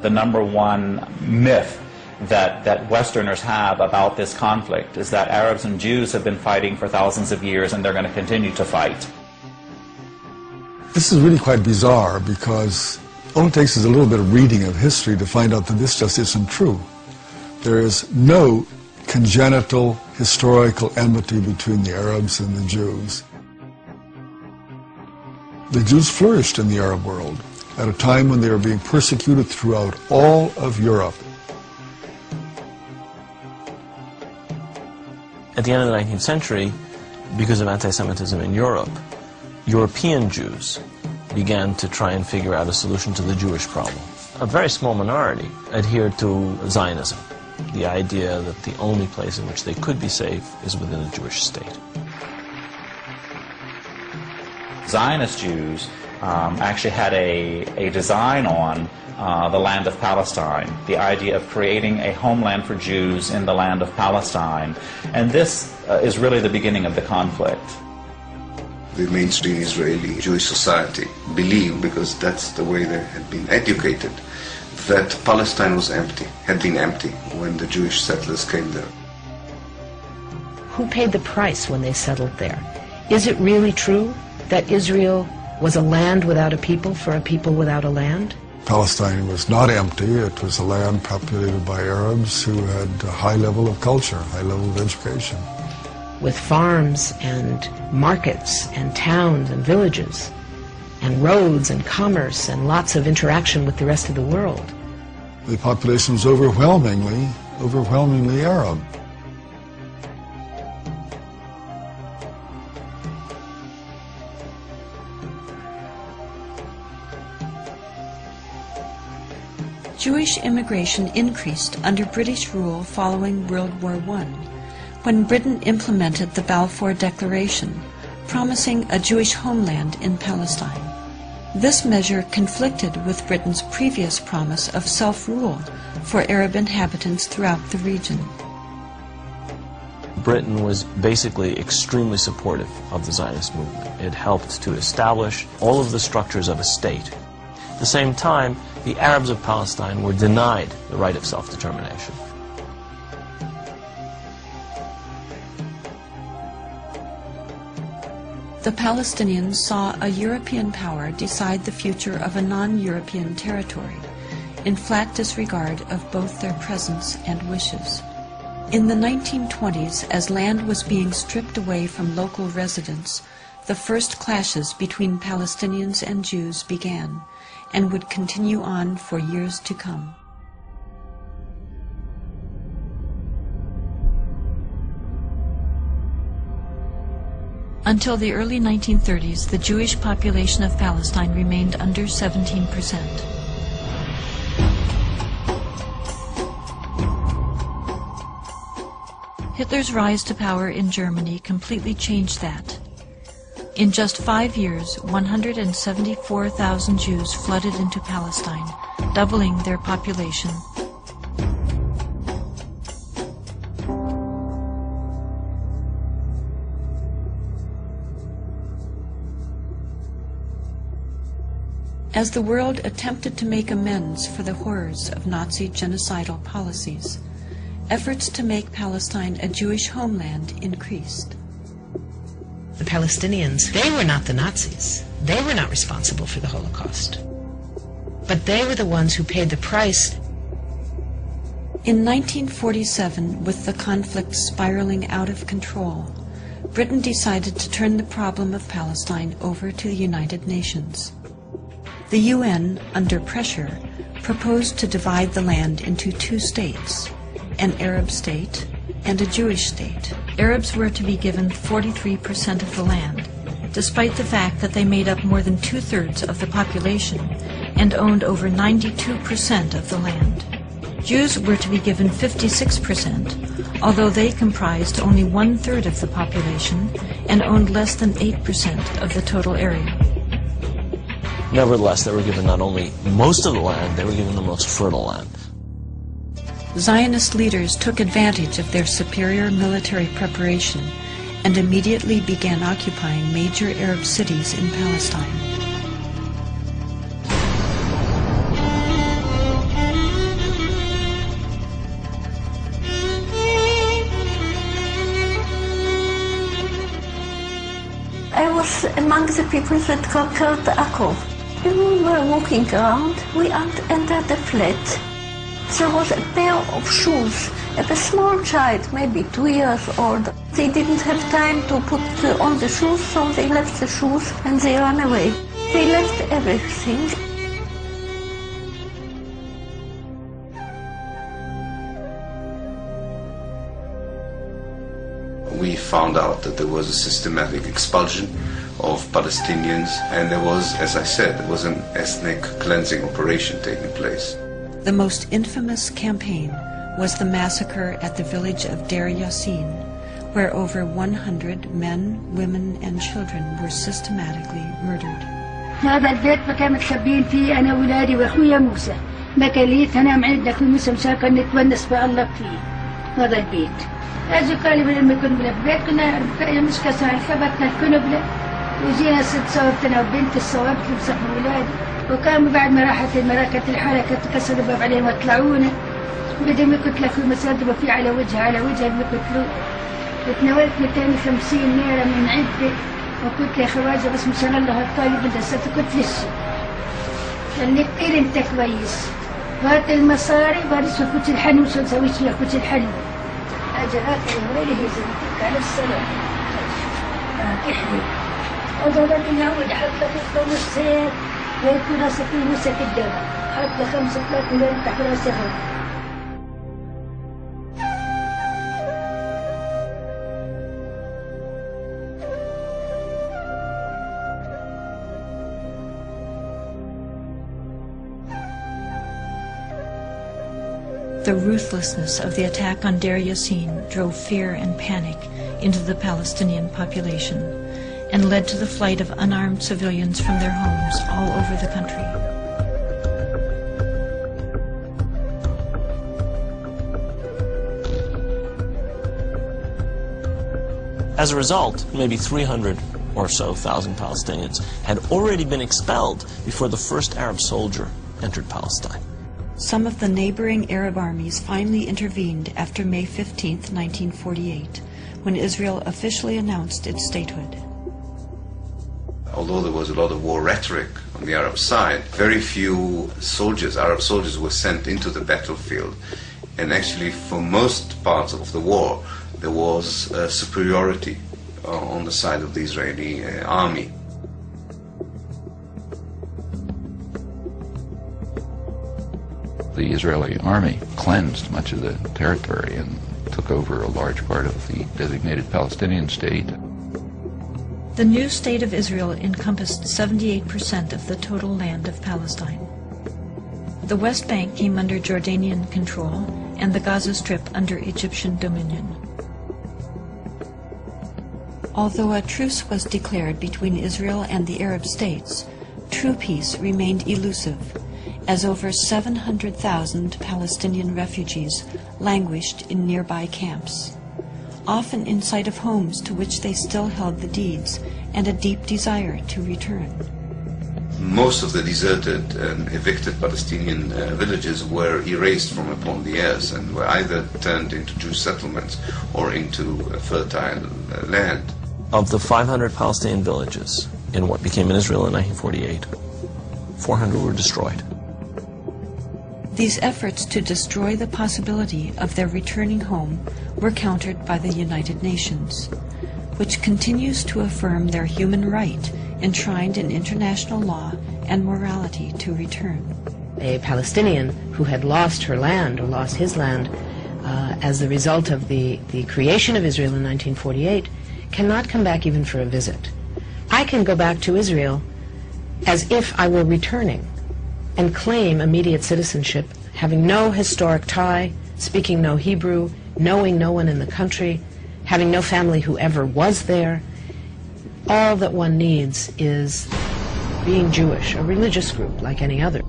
The number one myth that Westerners have about this conflict is that Arabs and Jews have been fighting for thousands of years and they're going to continue to fight. This is really quite bizarre because all it takes is a little bit of reading of history to find out that this just isn't true. There is no congenital historical enmity between the Arabs and the Jews. The Jews flourished in the Arab world at a time when they were being persecuted throughout all of Europe. At the end of the 19th century, because of anti-Semitism in Europe, European Jews began to try and figure out a solution to the Jewish problem. A very small minority adhered to Zionism, the idea that the only place in which they could be safe is within a Jewish state. Zionist Jews actually had a design on the land of Palestine, the idea of creating a homeland for Jews in the land of Palestine. And this is really the beginning of the conflict. The mainstream Israeli Jewish society believed, because that's the way they had been educated, that Palestine was empty, had been empty when the Jewish settlers came there. Who paid the price when they settled there? Is it really true that Israel was a land without a people for a people without a land? Palestine was not empty. It was a land populated by Arabs who had a high level of culture, high level of education. With farms and markets and towns and villages and roads and commerce and lots of interaction with the rest of the world. The population was overwhelmingly Arab. Jewish immigration increased under British rule following World War I, when Britain implemented the Balfour Declaration, promising a Jewish homeland in Palestine. This measure conflicted with Britain's previous promise of self-rule for Arab inhabitants throughout the region. Britain was basically extremely supportive of the Zionist movement. It helped to establish all of the structures of a state. At the same time, the Arabs of Palestine were denied the right of self-determination. The Palestinians saw a European power decide the future of a non-European territory, in flat disregard of both their presence and wishes. In the 1920s, as land was being stripped away from local residents, the first clashes between Palestinians and Jews began, and would continue on for years to come. Until the early 1930s, the Jewish population of Palestine remained under 17%. Hitler's rise to power in Germany completely changed that. In just 5 years, 174,000 Jews flooded into Palestine, doubling their population. As the world attempted to make amends for the horrors of Nazi genocidal policies, efforts to make Palestine a Jewish homeland increased. The Palestinians, they were not the Nazis. They were not responsible for the Holocaust. But they were the ones who paid the price. In 1947, with the conflict spiraling out of control, Britain decided to turn the problem of Palestine over to the United Nations. The UN, under pressure, proposed to divide the land into two states, an Arab state and a Jewish state. Arabs were to be given 43% of the land, despite the fact that they made up more than 2/3 of the population and owned over 92% of the land. Jews were to be given 56%, although they comprised only 1/3 of the population and owned less than 8% of the total area. Nevertheless, they were given not only most of the land, they were given the most fertile land. Zionist leaders took advantage of their superior military preparation and immediately began occupying major Arab cities in Palestine. among the people that conquered Akko. When we were walking around, we entered the flat. There was a pair of shoes of a small child, maybe 2 years old. They didn't have time to put on the shoes, so they left the shoes and they ran away. They left everything. We found out that there was a systematic expulsion of Palestinians, and there was, as I said, there was an ethnic cleansing operation taking place. The most infamous campaign was the massacre at the village of Deir Yassin, where over 100 men, women, and children were systematically murdered. هذا البيت ما كان متخبين فيه أنا وولادي وأخويا موسى. ما كان لي أنا معدنا في موسى مشاكل نتونس بالله فيه. هذا البيت. أجي قال لي لما كنا في البيت كنا مش كسر خبطنا الكنبلة وجينا ست صوبتنا وبنت الصوابت لمسح ولادي وكانوا بعد ما راحت المراكة الحركة كسروا الباب عليهم وطلعونا بدهم يقتلوا في المسادبة في على وجهها يقتلوا وتناولت 250 ليرة من عدة وقلت يا خواجة بس مشان الله الطالب بدها ستكت للشي قال لي كتير انت كويس هات المصاري بارس وكوت الحنو شو نسويش فيها كوت الحنو أجل هات الهوريلي هي زي على السلام تحلي وضرب النعود حتى تفضل السير ويكون راسك في موسى الدم حتى 5 مليون تحت راسها. The ruthlessness of the attack on Deir Yassin drove fear and panic into the Palestinian population and led to the flight of unarmed civilians from their homes all over the country. As a result, maybe 300 or so thousand Palestinians had already been expelled before the first Arab soldier entered Palestine. Some of the neighboring Arab armies finally intervened after May 15, 1948, when Israel officially announced its statehood. Although there was a lot of war rhetoric on the Arab side, very few soldiers, Arab soldiers, were sent into the battlefield. And actually, for most parts of the war, there was superiority on the side of the Israeli army. The Israeli army cleansed much of the territory and took over a large part of the designated Palestinian state. The new state of Israel encompassed 78% of the total land of Palestine. The West Bank came under Jordanian control and the Gaza Strip under Egyptian dominion. Although a truce was declared between Israel and the Arab states, true peace remained elusive, as over 700,000 Palestinian refugees languished in nearby camps, often in sight of homes to which they still held the deeds and a deep desire to return. Most of the deserted and evicted Palestinian villages were erased from upon the earth and were either turned into Jewish settlements or into fertile land. Of the 500 Palestinian villages in what became Israel in 1948, 400 were destroyed. These efforts to destroy the possibility of their returning home were countered by the United Nations, which continues to affirm their human right enshrined in international law and morality to return. A Palestinian who had lost her land or lost his land as the result of the creation of Israel in 1948 cannot come back even for a visit. I can go back to Israel as if I were returning and claim immediate citizenship, having no historic tie, speaking no Hebrew, knowing no one in the country, having no family who ever was there. All that one needs is being Jewish, a religious group like any other.